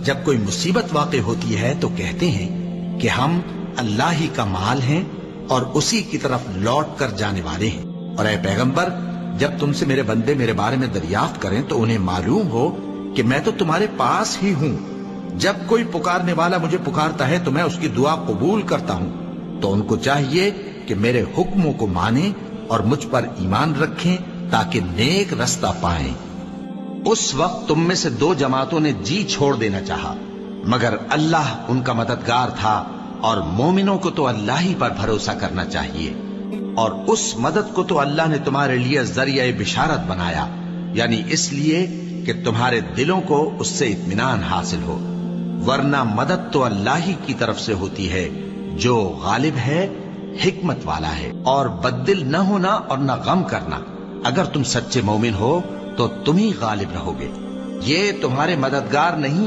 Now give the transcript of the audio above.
جب کوئی مصیبت واقع ہوتی ہے تو کہتے ہیں کہ ہم اللہ ہی کا مال ہیں اور اسی کی طرف لوٹ کر جانے والے ہیں۔ اور اے پیغمبر، جب تم سے میرے بندے میرے بارے میں دریافت کریں تو انہیں معلوم ہو کہ میں تو تمہارے پاس ہی ہوں۔ جب کوئی پکارنے والا مجھے پکارتا ہے تو میں اس کی دعا قبول کرتا ہوں۔ تو ان کو چاہیے کہ میرے حکموں کو مانیں اور مجھ پر ایمان رکھیں تاکہ نیک رستہ پائیں۔ اس وقت تم میں سے دو جماعتوں نے جی چھوڑ دینا چاہا، مگر اللہ ان کا مددگار تھا، اور مومنوں کو تو اللہ ہی پر بھروسہ کرنا چاہیے۔ اور اس مدد کو تو اللہ نے تمہارے لیے ذریعہ بشارت بنایا، یعنی اس لیے کہ تمہارے دلوں کو اس سے اطمینان حاصل ہو، ورنہ مدد تو اللہ ہی کی طرف سے ہوتی ہے جو غالب ہے، حکمت والا ہے۔ اور بددل نہ ہونا اور نہ غم کرنا، اگر تم سچے مومن ہو تو تم ہی غالب رہو گے۔ یہ تمہارے مددگار نہیں